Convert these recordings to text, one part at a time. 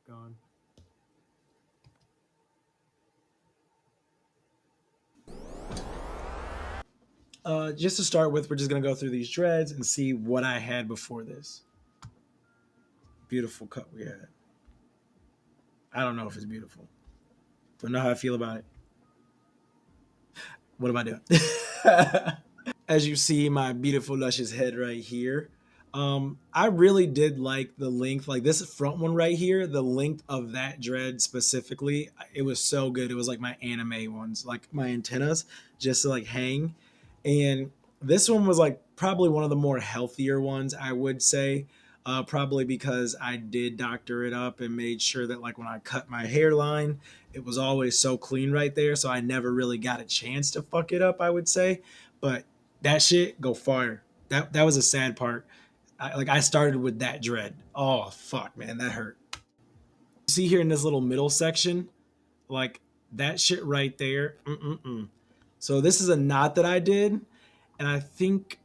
going. Just to start with, we're just gonna go through these dreads and see what I had before this. Beautiful cut we had. I don't know if it's beautiful, but know how I feel about it. What am I doing? As you see, my beautiful luscious head right here. I really did like the length, like this front one right here, the length of that dread specifically. It was so good. It was like my anime ones, like my antennas, just to like hang. And this one was like probably one of the more healthier ones, I would say. Probably because I did doctor it up and made sure that like when I cut my hairline, it was always so clean right there. So I never really got a chance to fuck it up, I would say. But that shit go fire. That was a sad part. I started with that dread. Oh fuck, man, that hurt. You see here in this little middle section, like that shit right there. Mm-mm-mm. So this is a knot that I did, and I think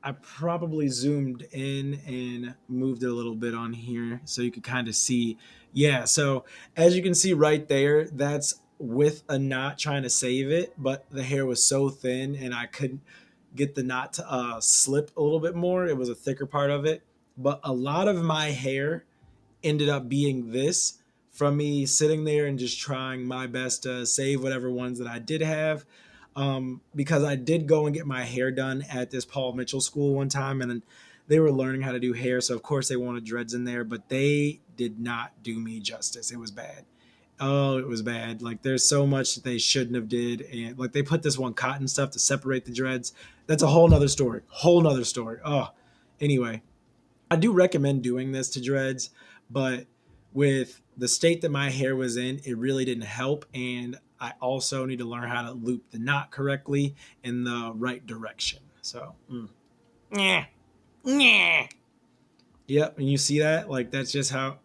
I probably zoomed in and moved it a little bit on here so you could kind of see. Yeah, so as you can see right there, that's with a knot trying to save it, but the hair was so thin and I couldn't get the knot to slip a little bit more. It was a thicker part of it. But a lot of my hair ended up being this from me sitting there and just trying my best to save whatever ones that I did have. Because I did go and get my hair done at this Paul Mitchell school one time, and they were learning how to do hair. So, of course, they wanted dreads in there, but they did not do me justice. It was bad. Oh, it was bad. Like there's so much that they shouldn't have did, and like they put this one cotton stuff to separate the dreads. That's a whole nother story. Whole nother story. Oh, anyway, I do recommend doing this to dreads, but with the state that my hair was in, it really didn't help. And I also need to learn how to loop the knot correctly in the right direction. So, yeah, yeah, yep. And you see that? Like that's just how.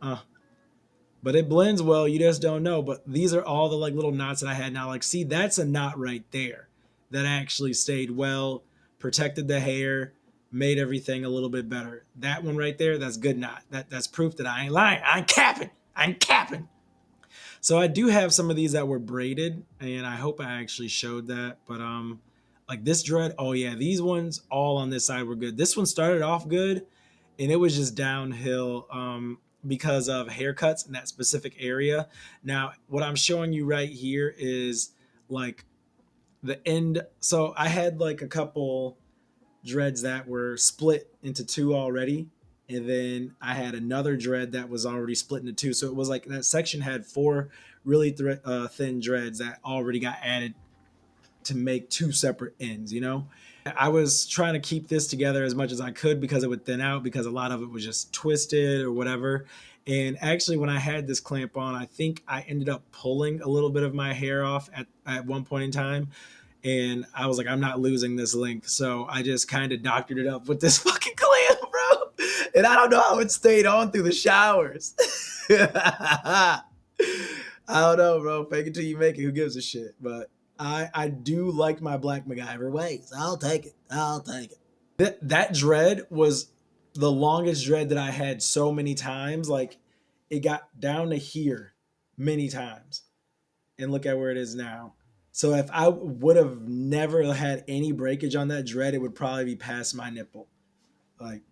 But it blends well. You just don't know. But these are all the like little knots that I had now. Like, see, that's a knot right there that actually stayed well, protected the hair, made everything a little bit better. That one right there, that's good knot. That's proof that I ain't lying. I ain't capping. I ain't capping. So I do have some of these that were braided, and I hope I actually showed that. But like this dread, oh yeah, these ones all on this side were good. This one started off good, and it was just downhill because of haircuts in that specific area. Now, what I'm showing you right here is like the end. So I had like a couple dreads that were split into two already. And then I had another dread that was already split into two. So it was like that section had four really thin dreads that already got added to make two separate ends, you know? I was trying to keep this together as much as I could because it would thin out because a lot of it was just twisted or whatever. And actually, when I had this clamp on, I think I ended up pulling a little bit of my hair off at one point in time. And I was like, I'm not losing this length. So I just kind of doctored it up with this fucking clamp, bro. And I don't know how it stayed on through the showers. I don't know, bro. Fake it till you make it. Who gives a shit? But I do like my Black MacGyver ways. I'll take it. I'll take it. That dread was the longest dread that I had so many times. Like it got down to here many times. And look at where it is now. So if I would have never had any breakage on that dread, it would probably be past my nipple. Like,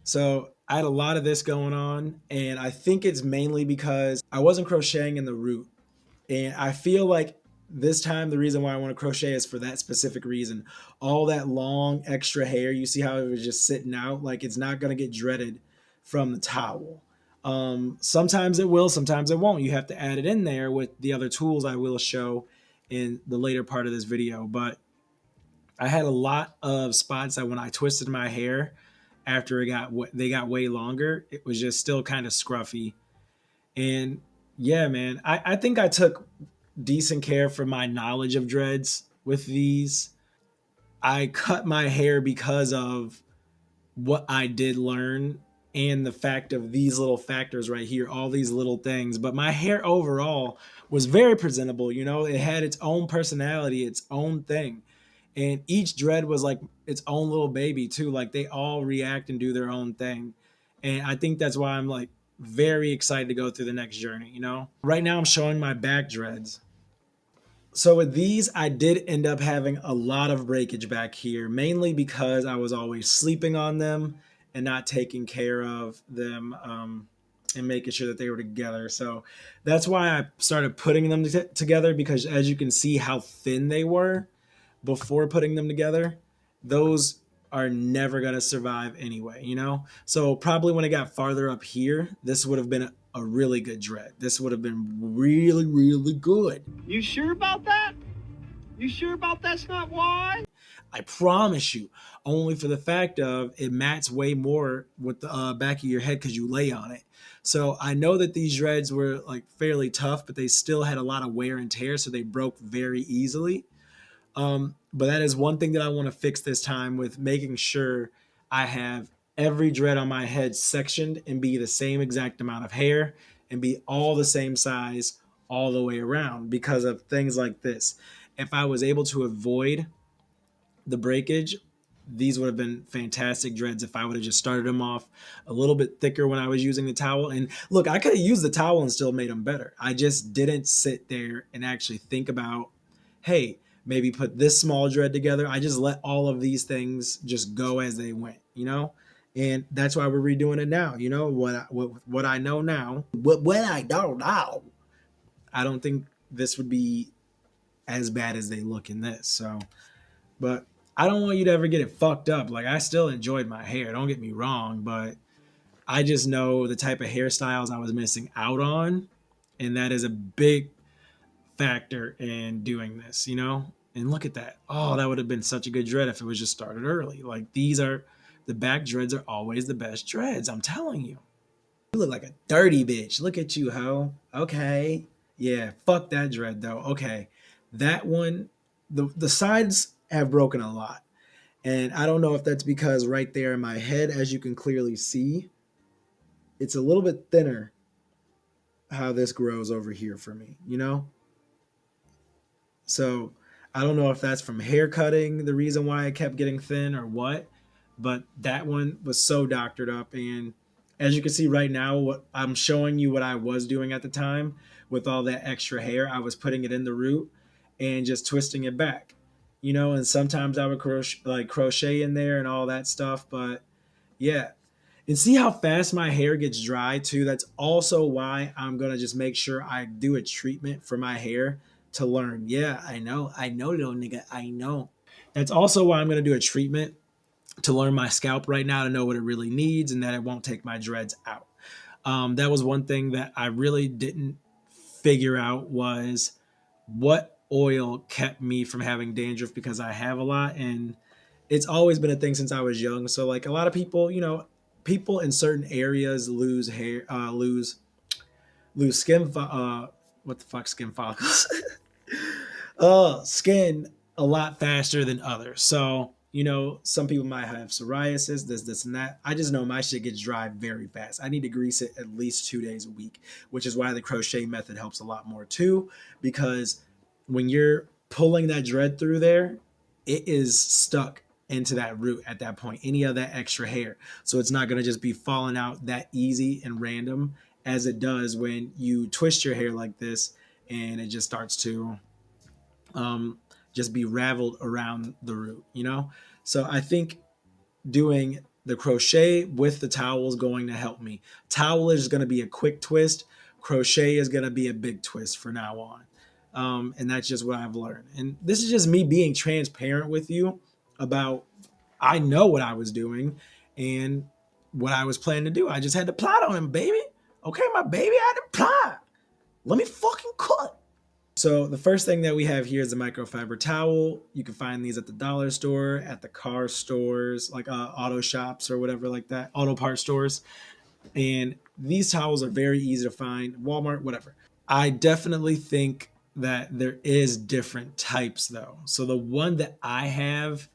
so I had a lot of this going on, and I think it's mainly because I wasn't crocheting in the root. And I feel like this time the reason why I want to crochet is for that specific reason. All that long extra hair, you see how it was just sitting out, like it's not going to get dreaded from the towel. Sometimes it will, sometimes it won't. You have to add it in there with the other tools I will show in the later part of this video. But I had a lot of spots that when I twisted my hair after they got way longer, it was just still kind of scruffy. And yeah, man, I think I took decent care for my knowledge of dreads with these. I cut my hair because of what I did learn and the fact of these little factors right here, all these little things. But my hair overall was very presentable. You know, it had its own personality, its own thing. And each dread was like its own little baby too. Like they all react and do their own thing. And I think that's why I'm like very excited to go through the next journey, you know? Right now I'm showing my back dreads. So with these, I did end up having a lot of breakage back here, mainly because I was always sleeping on them and not taking care of them, and making sure that they were together. So that's why I started putting them together, because as you can see how thin they were before putting them together, those are never going to survive anyway, you know? So probably when it got farther up here, this would have been a really good dread. This would have been really, really good. You sure about that? You sure about that's not why? I promise you, only for the fact of it mats way more with the back of your head because you lay on it. So I know that these dreads were like fairly tough, but they still had a lot of wear and tear, so they broke very easily. But that is one thing that I want to fix this time, with making sure I have every dread on my head sectioned and be the same exact amount of hair and be all the same size all the way around, because of things like this. If I was able to avoid the breakage, these would have been fantastic dreads if I would have just started them off a little bit thicker when I was using the towel. And look, I could have used the towel and still made them better. I just didn't sit there and actually think about, hey, maybe put this small dread together. I just let all of these things just go as they went, you know? And that's why we're redoing it now. You know, what I know now, what I don't know, I don't think this would be as bad as they look in this. So, but I don't want you to ever get it fucked up. Like, I still enjoyed my hair, don't get me wrong, but I just know the type of hairstyles I was missing out on, and that is a big factor in doing this, you know? And look at that. Oh, that would have been such a good dread if it was just started early. Like, the back dreads are always the best dreads, I'm telling you. You look like a dirty bitch. Look at you, ho. Okay. Yeah, fuck that dread though. Okay. That one, the sides have broken a lot. And I don't know if that's because right there in my head, as you can clearly see, it's a little bit thinner how this grows over here for me, you know? So I don't know if that's from hair cutting, the reason why I kept getting thin or what, but that one was so doctored up. And as you can see right now, what I'm showing you what I was doing at the time with all that extra hair, I was putting it in the root and just twisting it back, you know, and sometimes I would crochet in there and all that stuff. But yeah, and see how fast my hair gets dry too. That's also why I'm gonna just make sure I do a treatment for my hair to learn. Yeah, I know, little nigga, I know. That's also why I'm gonna do a treatment to learn my scalp right now, to know what it really needs and that it won't take my dreads out. That was one thing that I really didn't figure out, was what oil kept me from having dandruff, because I have a lot, and it's always been a thing since I was young. So like a lot of people, you know, people in certain areas lose hair, lose skin. What the fuck, skin follicles? Skin a lot faster than others. So you know, some people might have psoriasis, this, and that. I just know my shit gets dry very fast. I need to grease it at least 2 days a week, which is why the crochet method helps a lot more too, because when you're pulling that dread through there, it is stuck into that root at that point, any of that extra hair. So it's not going to just be falling out that easy and random as it does when you twist your hair like this and it just starts to um, just be raveled around the root, you know? So I think doing the crochet with the towel is going to help me. Towel is going to be a quick twist. Crochet is going to be a big twist for now on. And that's just what I've learned. And this is just me being transparent with you about, I know what I was doing and what I was planning to do. I just had to plot on him, baby. Okay, my baby, I had to plot. Let me fucking cut. So the first thing that we have here is a microfiber towel. You can find these at the dollar store, at the car stores, like auto shops or whatever like that, auto part stores. And these towels are very easy to find, Walmart, whatever. I definitely think that there is different types though. So the one that I have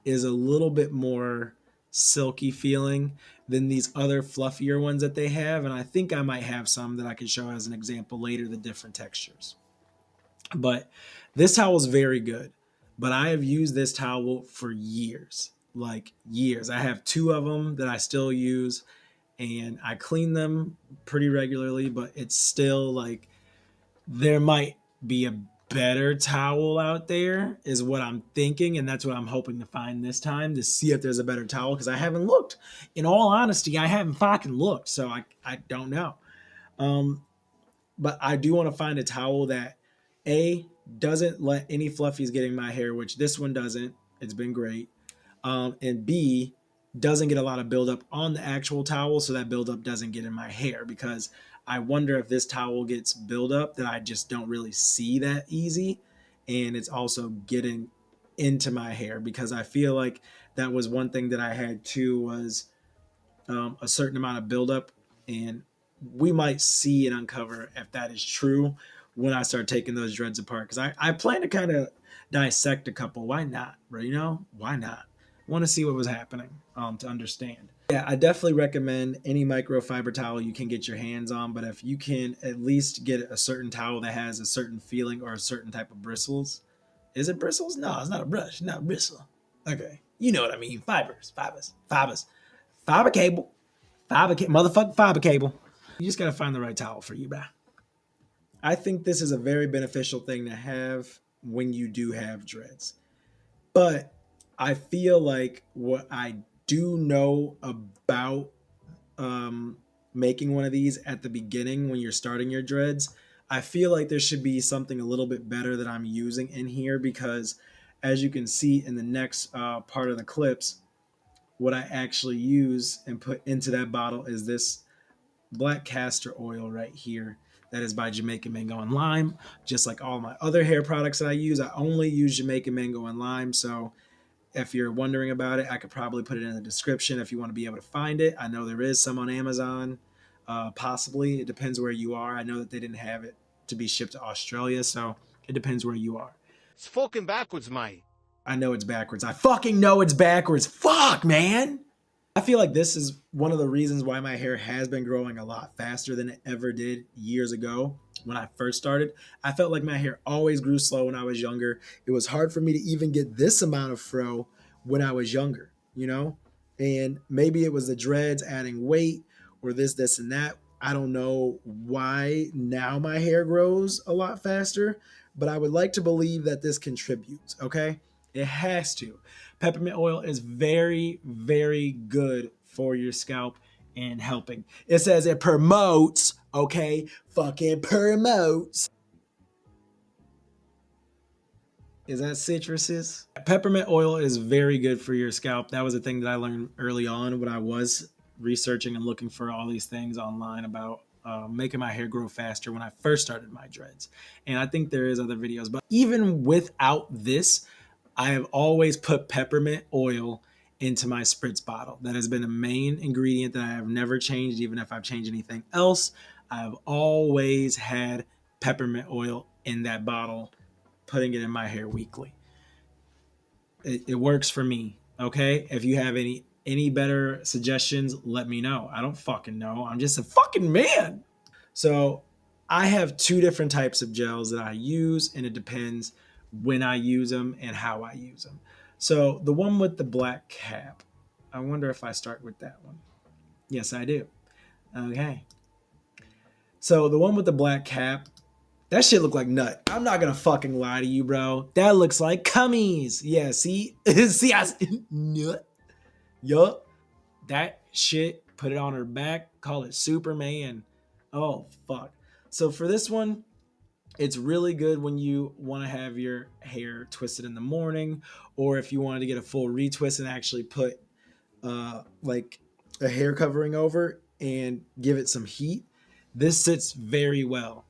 is a little bit more silky feeling than these other fluffier ones that they have. And I think I might have some that I can show as an example later, the different textures. But this towel is very good. But I have used this towel for years, like years. I have two of them that I still use, and I clean them pretty regularly, but it's still like there might be a better towel out there, is what I'm thinking. And that's what I'm hoping to find this time, to see if there's a better towel, because I haven't looked. In all honesty, I haven't fucking looked. So I don't know. Um, but I do want to find a towel that A, doesn't let any fluffies get in my hair, which this one doesn't. It's been great. And B, doesn't get a lot of buildup on the actual towel, so that buildup doesn't get in my hair, because I wonder if this towel gets buildup that I just don't really see that easy, and it's also getting into my hair, because I feel like that was one thing that I had too, was a certain amount of buildup, and we might see and uncover if that is true when I start taking those dreads apart. Because I plan to kind of dissect a couple. Why not, bro? You know, why not? I want to see what was happening to understand. Yeah, I definitely recommend any microfiber towel you can get your hands on. But if you can at least get a certain towel that has a certain feeling or a certain type of bristles. Is it bristles? No, it's not a brush, not a bristle. Okay, you know what I mean. Fibers. Fiber cable. Motherfucking fiber cable. You just gotta find the right towel for you, bro. I think this is a very beneficial thing to have when you do have dreads. But I feel like what I do know about making one of these at the beginning when you're starting your dreads, I feel like there should be something a little bit better that I'm using in here, because as you can see in the next part of the clips, what I actually use and put into that bottle is this black castor oil right here. That is by Jamaican Mango and Lime. Just like all my other hair products that I use, I only use Jamaican Mango and Lime. So if you're wondering about it, I could probably put it in the description if you want to be able to find it. I know there is some on Amazon, possibly. It depends where you are. I know that they didn't have it to be shipped to Australia, so it depends where you are. It's fucking backwards, mate. I know it's backwards. I fucking know it's backwards. Fuck, man. I feel like this is one of the reasons why my hair has been growing a lot faster than it ever did years ago when I first started. I felt like my hair always grew slow when I was younger. It was hard for me to even get this amount of fro when I was younger, you know? And maybe it was the dreads adding weight or this, and that. I don't know why now my hair grows a lot faster, but I would like to believe that this contributes, okay? It has to. Peppermint oil is very, very good for your scalp and helping. It says it promotes, okay? Fucking promotes. Is that citruses? Peppermint oil is very good for your scalp. That was a thing that I learned early on when I was researching and looking for all these things online about making my hair grow faster when I first started my dreads. And I think there is other videos, but even without this, I have always put peppermint oil into my spritz bottle. That has been a main ingredient that I have never changed, even if I've changed anything else. I've always had peppermint oil in that bottle, putting it in my hair weekly. It works for me. Okay, if you have any better suggestions, let me know. I don't fucking know. I'm just a fucking man. So I have two different types of gels that I use, and it depends when I use them and how I use them. So the one with the black cap, I wonder if I start with that one. Yes, I do. Okay. So the one with the black cap, that shit look like nut. I'm not gonna fucking lie to you, bro. That looks like cummies. Yeah, see? See, nut. Yup. That shit, put it on her back, call it Superman. Oh, fuck. So for this one, it's really good when you want to have your hair twisted in the morning, or if you wanted to get a full retwist and actually put like a hair covering over and give it some heat. This sits very well.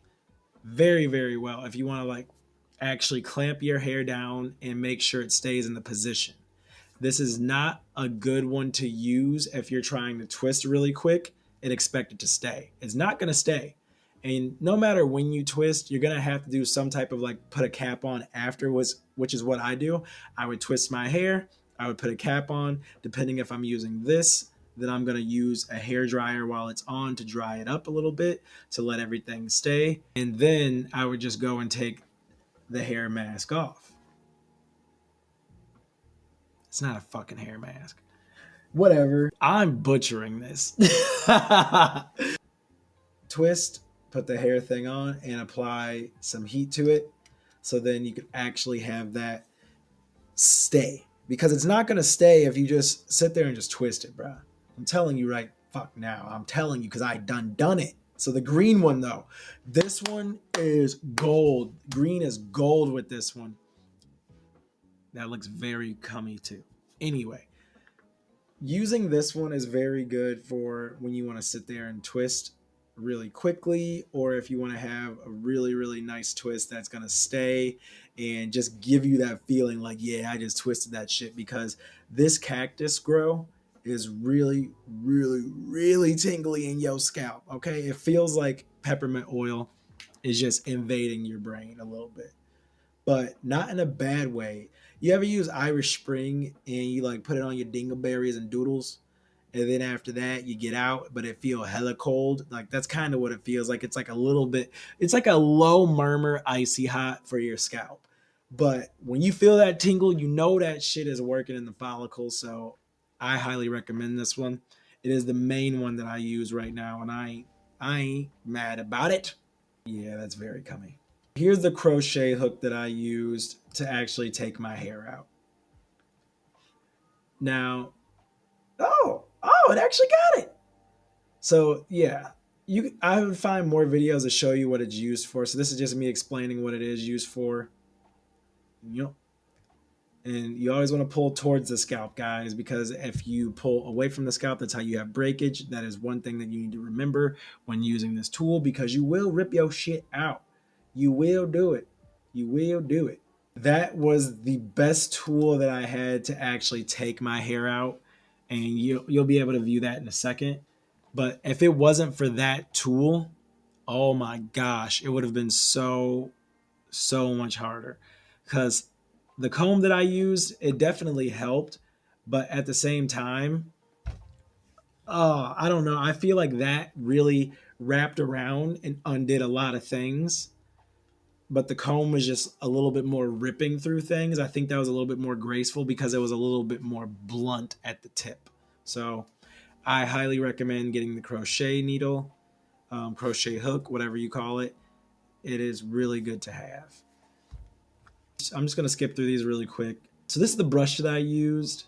Very, very well. If you want to like actually clamp your hair down and make sure it stays in the position. This is not a good one to use if you're trying to twist really quick and expect it to stay. It's not going to stay. And no matter when you twist, you're going to have to do some type of like put a cap on afterwards, which is what I do. I would twist my hair. I would put a cap on. Depending if I'm using this, then I'm going to use a hair dryer while it's on to dry it up a little bit to let everything stay. And then I would just go and take the hair mask off. It's not a fucking hair mask. Whatever. I'm butchering this. twist, put the hair thing on, and apply some heat to it. So then you can actually have that stay. Because it's not going to stay if you just sit there and just twist it, bro. I'm telling you right fuck now. I'm telling you because I done it. So the green one though, this one is gold. Green is gold with this one. That looks very cummy too. Anyway, using this one is very good for when you want to sit there and twist really quickly, or if you want to have a really nice twist that's going to stay and just give you that feeling like, yeah, I just twisted that shit. Because this cactus grow is really tingly in your scalp. Okay, it feels like peppermint oil is just invading your brain a little bit, but not in a bad way. You ever use Irish Spring and you like put it on your dingleberries and doodles, and then after that you get out, but it feel hella cold? Like that's kind of what it feels like. It's like a little bit. It's like a low murmur, icy hot for your scalp. But when you feel that tingle, you know that shit is working in the follicle. So I highly recommend this one. It is the main one that I use right now, and I ain't mad about it. Yeah, that's very cummy. Here's the crochet hook that I used to actually take my hair out. Now, it actually got it. So yeah, I would find more videos to show you what it's used for. So this is just me explaining what it is used for. Yep. And you always want to pull towards the scalp, guys, because if you pull away from the scalp, that's how you have breakage. That is one thing that you need to remember when using this tool, because you will rip your shit out. You will do it. You will do it. That was the best tool that I had to actually take my hair out, and you'll be able to view that in a second. But if it wasn't for that tool, oh my gosh, it would have been so much harder. Because the comb that I used, it definitely helped, but at the same time, I don't know. I feel like that really wrapped around and undid a lot of things, but the comb was just a little bit more ripping through things. I think that was a little bit more graceful because it was a little bit more blunt at the tip. So I highly recommend getting the crochet needle, crochet hook, whatever you call it. It is really good to have. I'm just going to skip through these really quick. So this is the brush that I used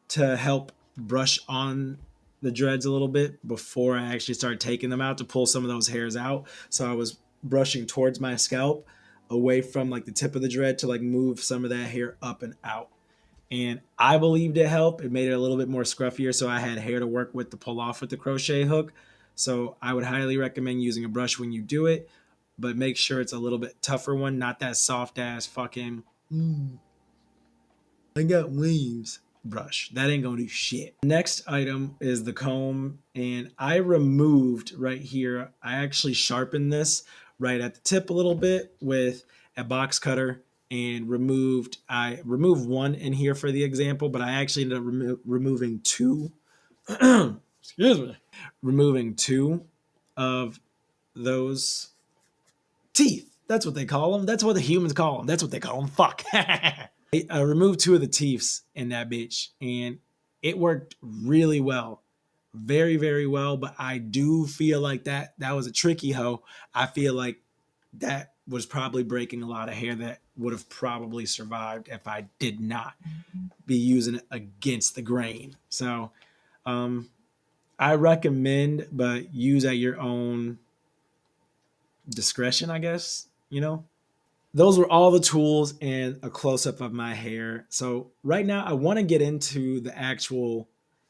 to help brush on the dreads a little bit before I actually started taking them out to pull some of those hairs out. So I was brushing towards my scalp away from like the tip of the dread to like move some of that hair up and out. And I believed it helped. It made it a little bit more scruffier, so I had hair to work with to pull off with the crochet hook. So I would highly recommend using a brush when you do it, but make sure it's a little bit tougher one, not that soft ass fucking I got waves brush. That ain't gonna do shit. Next item is the comb, and I removed right here. I actually sharpened this right at the tip a little bit with a box cutter and I removed one in here for the example, but I actually ended up removing two. Excuse me. Removing two of those teeth. That's what they call them. That's what the humans call them. That's what they call them. Fuck. I removed two of the teeths in that bitch, and it worked really well, very well. But I do feel like that was a tricky hoe. I feel like that was probably breaking a lot of hair that would have probably survived if I did not be using it against the grain. So I recommend, but use at your own discretion, I guess. Those were all the tools and a close up of my hair. So right now I want to get into the actual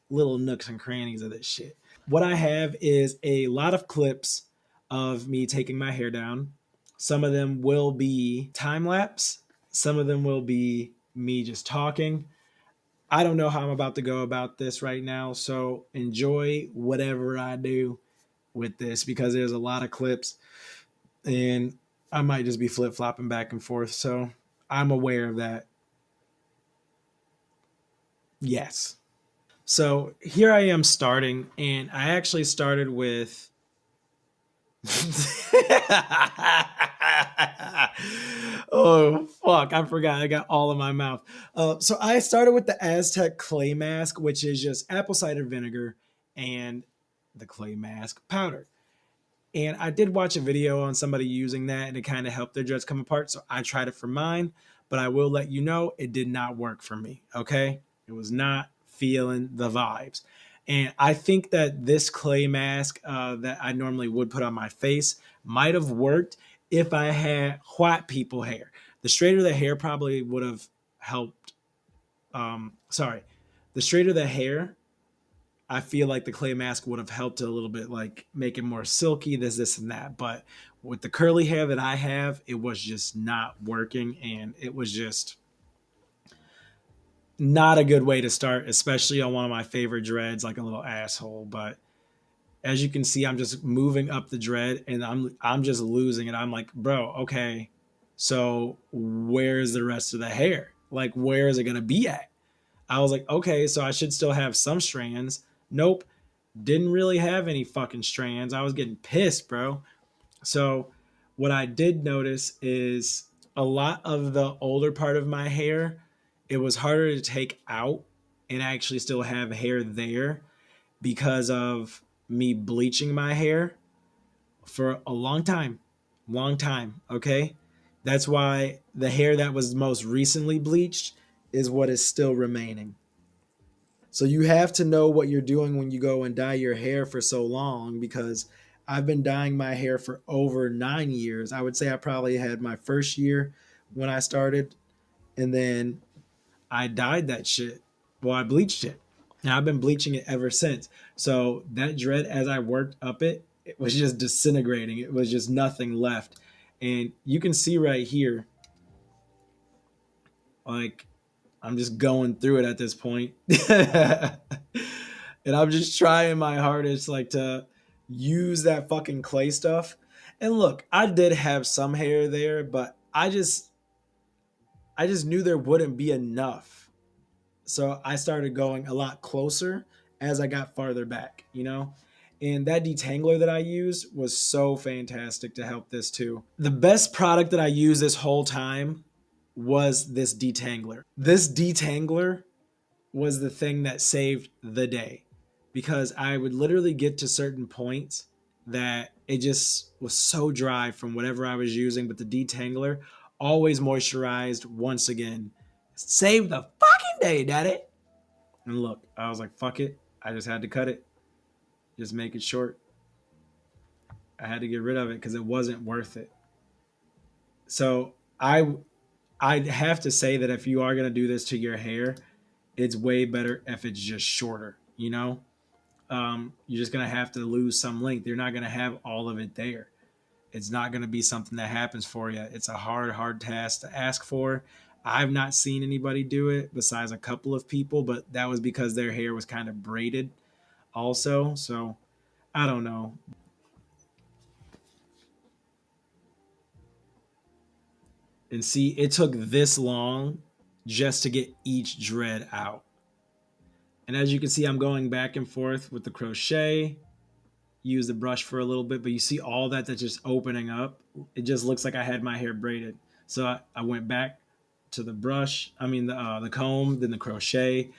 little nooks and crannies of this shit. What I have is a lot of clips of me taking my hair down. Some of them will be time lapse. Some of them will be me just talking. I don't know how I'm about to go about this right now. So enjoy whatever I do with this, because there's a lot of clips and I might just be flip flopping back and forth. So I'm aware of that. Yes. So here I am starting, and I actually started with. Oh, fuck. I forgot. I got all in my mouth. So I started with the Aztec clay mask, which is just apple cider vinegar and the clay mask powder. And I did watch a video on somebody using that and it kind of helped their dreads come apart. So I tried it for mine, but I will let you know it did not work for me. Okay. It was not feeling the vibes. And I think that this clay mask that I normally would put on my face might have worked if I had white people hair. The straighter the hair probably would have helped. Sorry, the straighter the hair, I feel like the clay mask would have helped it a little bit, like make it more silky, this, and that. But with the curly hair that I have, it was just not working, and it was just not a good way to start, especially on one of my favorite dreads, like a little asshole. But as you can see, I'm just moving up the dread, and I'm just losing it. I'm like, bro, okay, so where's the rest of the hair? Like, where is it gonna be at? I was like, okay, so I should still have some strands. Nope, didn't really have any fucking strands. I was getting pissed, bro. So what I did notice is a lot of the older part of my hair, it was harder to take out and actually still have hair there because of me bleaching my hair for a long time. Long time, okay? That's why the hair that was most recently bleached is what is still remaining. So you have to know what you're doing when you go and dye your hair for so long because I've been dyeing my hair for over 9 years. I would say I probably had my first year when I started, and then I dyed that shit. Well, I bleached it. And I've been bleaching it ever since. So that dread, as I worked up it, it was just disintegrating. It was just nothing left. And you can see right here, like I'm just going through it at this point. And I'm just trying my hardest like to use that fucking clay stuff. And look, I did have some hair there, but I just knew there wouldn't be enough. So I started going a lot closer as I got farther back, you know? And that detangler that I used was so fantastic to help this too. The best product that I used this whole time was this detangler. This detangler was the thing that saved the day because I would literally get to certain points that it just was so dry from whatever I was using, but the detangler always moisturized once again. Saved the fucking day, daddy. And look, I was like, fuck it. I just had to cut it. Just make it short. I had to get rid of it because it wasn't worth it. So I'd have to say that if you are gonna do this to your hair, it's way better if it's just shorter, you know? You're just gonna have to lose some length. You're not gonna have all of it there. It's not gonna be something that happens for you. It's a hard task to ask for. I've not seen anybody do it besides a couple of people, but that was because their hair was kind of braided also. So I don't know. And see, it took this long just to get each dread out. And as you can see, I'm going back and forth with the crochet, use the brush for a little bit, but you see all that that's just opening up. It just looks like I had my hair braided. So I went back to the brush, the comb, then the crochet,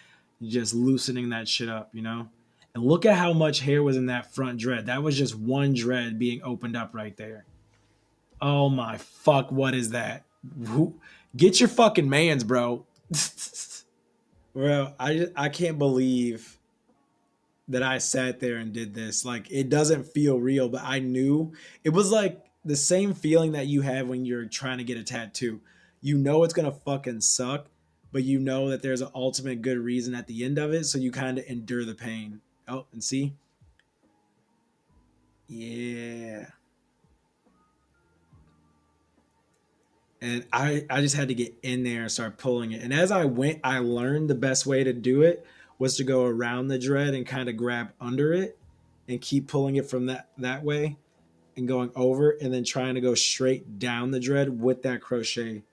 just loosening that shit up, you know? And look at how much hair was in that front dread. That was just one dread being opened up right there. Oh my fuck, what is that? Get your fucking mans, bro. Bro, I can't believe that I sat there and did this. Like it doesn't feel real, but I knew it was like the same feeling that you have when you're trying to get a tattoo. You know it's gonna fucking suck, but you know that there's an ultimate good reason at the end of it, so you kind of endure the pain. Oh, and see? Yeah. And I just had to get in there and start pulling it. And as I went, I learned the best way to do it was to go around the dread and kind of grab under it and keep pulling it from that way and going over and then trying to go straight down the dread with that crochet.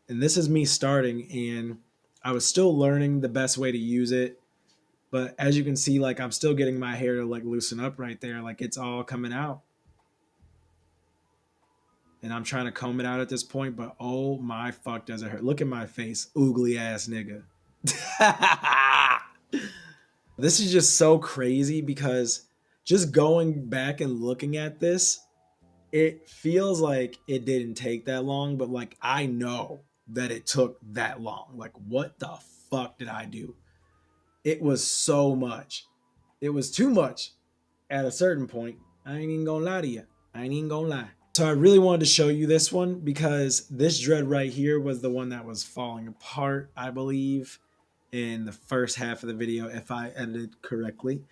And this is me starting and I was still learning the best way to use it. But as you can see, like I'm still getting my hair to like loosen up right there. Like it's all coming out. And I'm trying to comb it out at this point, but oh my fuck does it hurt. Look at my face, oogly ass nigga. This is just so crazy because just going back and looking at this, it feels like it didn't take that long, but like I know that it took that long. Like, what the fuck did I do? It was so much. It was too much at a certain point. I ain't even gonna lie to you. I ain't even gonna lie. So I really wanted to show you this one because this dread right here was the one that was falling apart, I believe, in the first half of the video, if I edited correctly.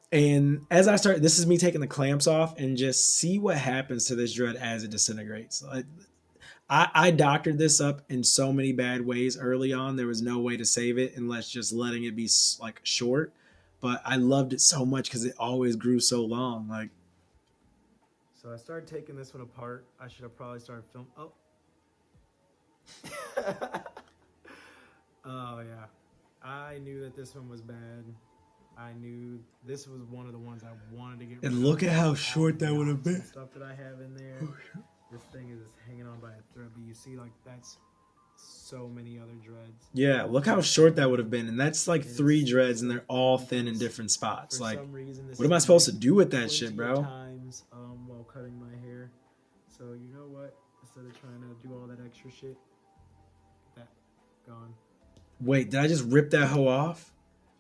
And as I start, this is me taking the clamps off and just see what happens to this dread as it disintegrates. I doctored this up in so many bad ways early on. There was no way to save it unless just letting it be like short. But I loved it so much because it always grew so long. Like, so I started taking this one apart. I should have probably started filming. Oh. Oh yeah. I knew that this one was bad. I knew this was one of the ones I wanted to get rid of. And look at how short that would have been. Stuff that I have in there. This thing is hanging on by a thread, but you see, like, that's so many other dreads. Yeah, look how short that would have been, and that's like 3 dreads, and they're all thin in different spots. Like, what am I supposed to do with that shit, bro? Times while cutting my hair. So you know what? Instead of trying to do all that extra shit, that gone. Wait, did I just rip that hoe off?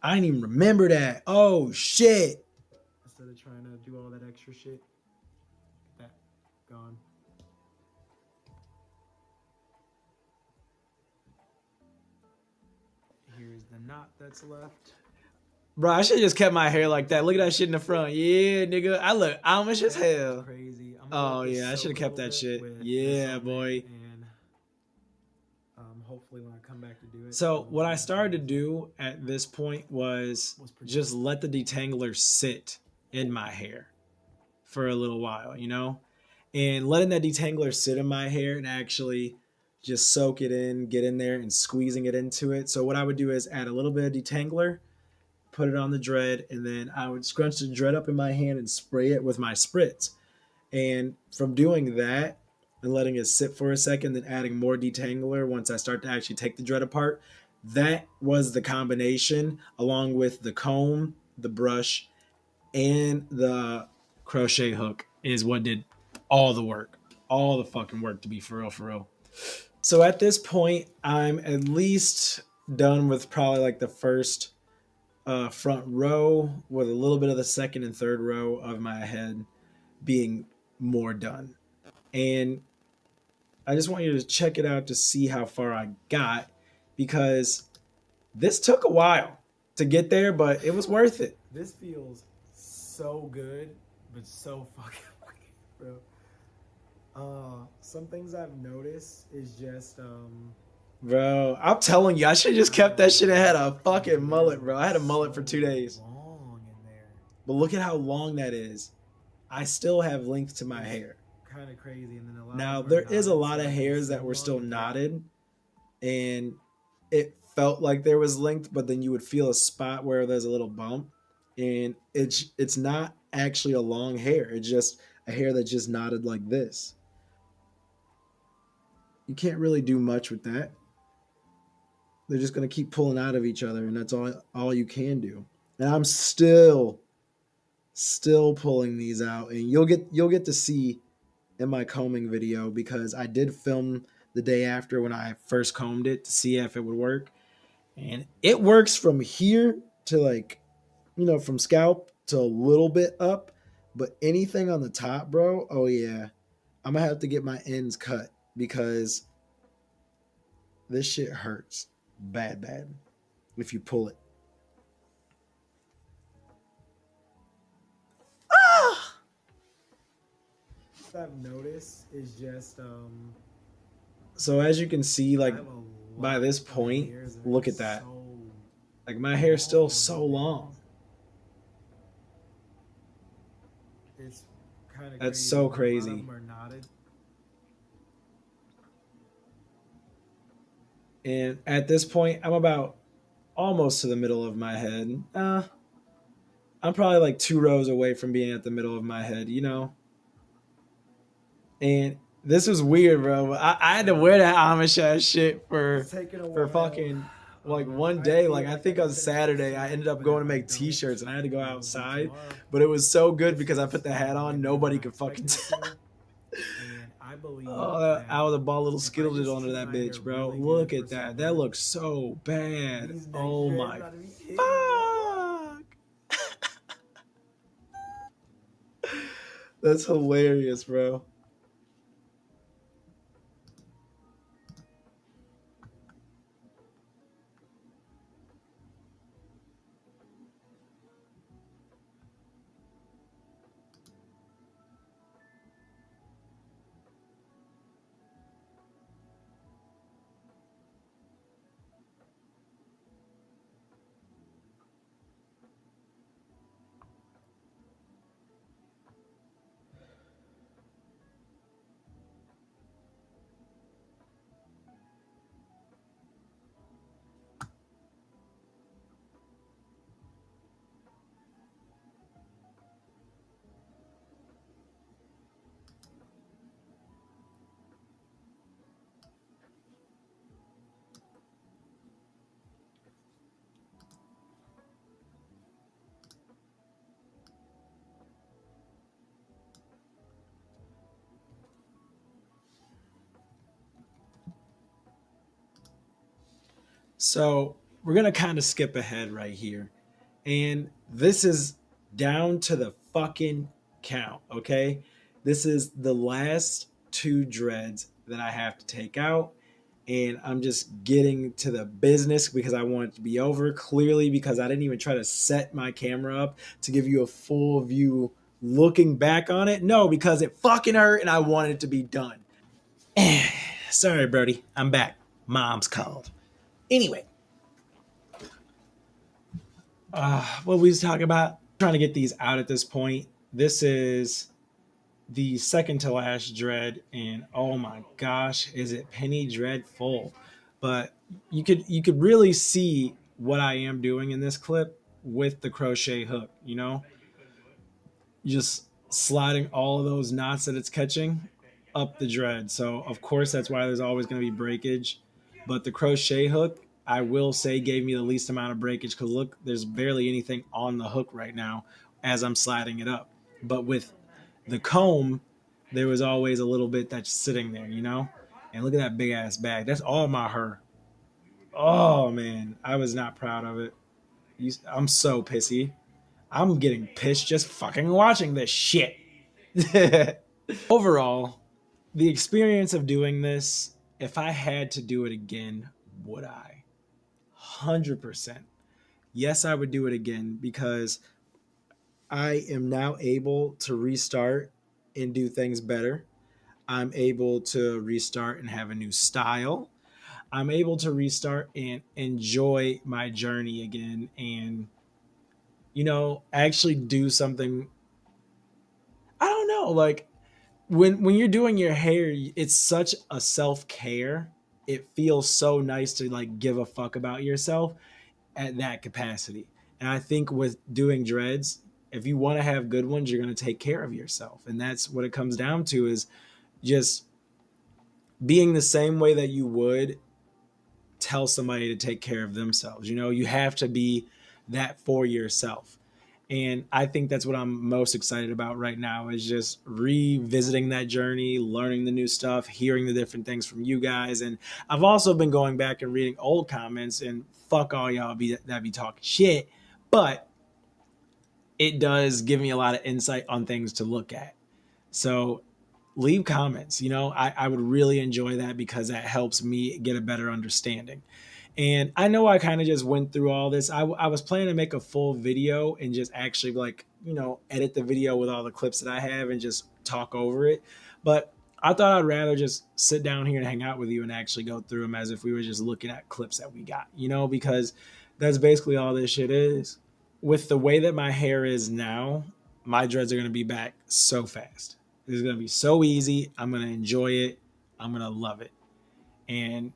I didn't even remember that. Oh shit! Instead of trying to do all that extra shit, that gone. Here's the knot that's left. Bro, I should have just kept my hair like that. Look at that shit in the front. Yeah, nigga. I look Amish as hell. Crazy. Oh, yeah. I should have kept that shit. Yeah, boy. And hopefully when I come back to do it. So what I started to do at this point was just let the detangler sit in my hair for a little while, you know? And letting that detangler sit in my hair and actually just soak it in, get in there and squeezing it into it. So what I would do is add a little bit of detangler, put it on the dread, and then I would scrunch the dread up in my hand and spray it with my spritz. And from doing that and letting it sit for a second, then adding more detangler once I start to actually take the dread apart, that was the combination along with the comb, the brush, and the crochet hook is what did all the work, all the fucking work, to be for real, for real. So at this point, I'm at least done with probably like the first front row, with a little bit of the second and third row of my head being more done. And I just want you to check it out to see how far I got, because this took a while to get there, but it was worth it. This feels so good, but so fucking weird, bro. Some things I've noticed is just bro, I'm telling you, I should have just kept that shit and had a fucking mullet, bro. I had a mullet for 2 days. Long in there. But look at how long that is. I still have length to my hair. Kind of crazy. And then a lot now there is a lot of hairs that were still knotted, and it felt like there was length, but then you would feel a spot where there's a little bump, and it's not actually a long hair. It's just a hair that just knotted like this. You can't really do much with that. They're just gonna keep pulling out of each other, and that's all you can do. And I'm still pulling these out, and you'll get to see in my combing video, because I did film the day after when I first combed it to see if it would work, and it works from here to, like, you know, from scalp to a little bit up, but anything on the top, bro, oh yeah, I'm gonna have to get my ends cut because this shit hurts bad if you pull it. I've noticed is just so as you can see, like, by this point, look at that. Like, my hair's still so long. It's kind of that's so crazy. A lot of them are knotted. And at this point, I'm about almost to the middle of my head. I'm probably like 2 rows away from being at the middle of my head, you know? And this was weird, bro. I had to wear that Amish ass shit for fucking like one day, like I think on Saturday, I ended up going to make T-shirts, and I had to go outside, but it was so good because I put the hat on, nobody could fucking tell. Oh, I was a ball little skittle did under that bitch, bro. Look at that. That looks so bad. Oh my fuck. That's hilarious, bro. So we're gonna kind of skip ahead right here. And this is down to the fucking count, okay? This is the last two dreads that I have to take out. And I'm just getting to the business because I want it to be over. Clearly, because I didn't even try to set my camera up to give you a full view looking back on it. No, because it fucking hurt and I wanted it to be done. Sorry, Brody. I'm back. Mom's called. Anyway, what we was talking about, trying to get these out at this point. This is the second to last dread, and oh my gosh, is it penny dreadful? But you could really see what I am doing in this clip with the crochet hook. Just sliding all of those knots that it's catching up the dread. So of course that's why there's always going to be breakage. But the crochet hook, I will say, gave me the least amount of breakage because look, there's barely anything on the hook right now as I'm sliding it up. But with the comb, there was always a little bit that's sitting there. And look at that big ass bag. That's all my her. Oh man, I was not proud of it. I'm so pissy. I'm getting pissed just fucking watching this shit. Overall, the experience of doing this, if I had to do it again, would I? 100%. Yes, I would do it again because I am now able to restart and do things better. I'm able to restart and have a new style. I'm able to restart and enjoy my journey again and, actually do something. I don't know. Like, when you're doing your hair, it's such a self-care. It feels so nice to like give a fuck about yourself at that capacity. And I think with doing dreads, if you want to have good ones, you're going to take care of yourself. And that's what it comes down to, is just being the same way that you would tell somebody to take care of themselves. You have to be that for yourself. And I think that's what I'm most excited about right now, is just revisiting that journey, learning the new stuff, hearing the different things from you guys. And I've also been going back and reading old comments, and fuck all y'all that be talking shit, but it does give me a lot of insight on things to look at. So leave comments. I would really enjoy that because that helps me get a better understanding. And I know I kind of just went through all this. I was planning to make a full video and just actually edit the video with all the clips that I have and just talk over it. But I thought I'd rather just sit down here and hang out with you and actually go through them as if we were just looking at clips that we got, because that's basically all this shit is. With the way that my hair is now, my dreads are going to be back so fast. It's going to be so easy. I'm going to enjoy it. I'm going to love it. And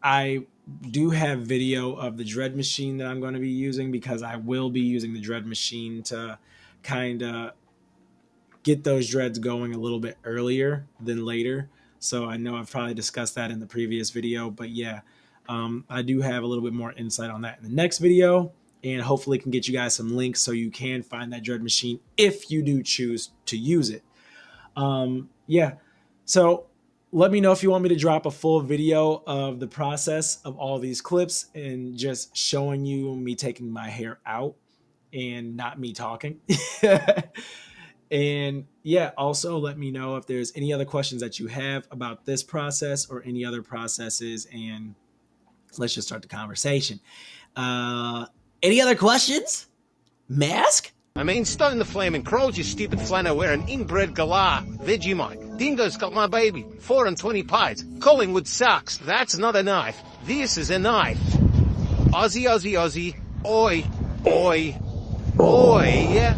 I do have video of the dread machine that I'm going to be using, because I will be using the dread machine to kind of get those dreads going a little bit earlier than later. So I know I've probably discussed that in the previous video, but yeah, I do have a little bit more insight on that in the next video, and hopefully can get you guys some links so you can find that dread machine if you do choose to use it. Yeah, so let me know if you want me to drop a full video of the process of all these clips and just showing you me taking my hair out and not me talking. And yeah, also let me know if there's any other questions that you have about this process or any other processes, and let's just start the conversation. Any other questions? Mask? I mean, stone the flaming crows, you stupid flannel wearing inbred galah. Vegemite. Dingo's got my baby. 4 and 20 pies. Collingwood sucks. That's not a knife. This is a knife. Aussie, Aussie, Aussie. Oi. Oi. Oi. Yeah.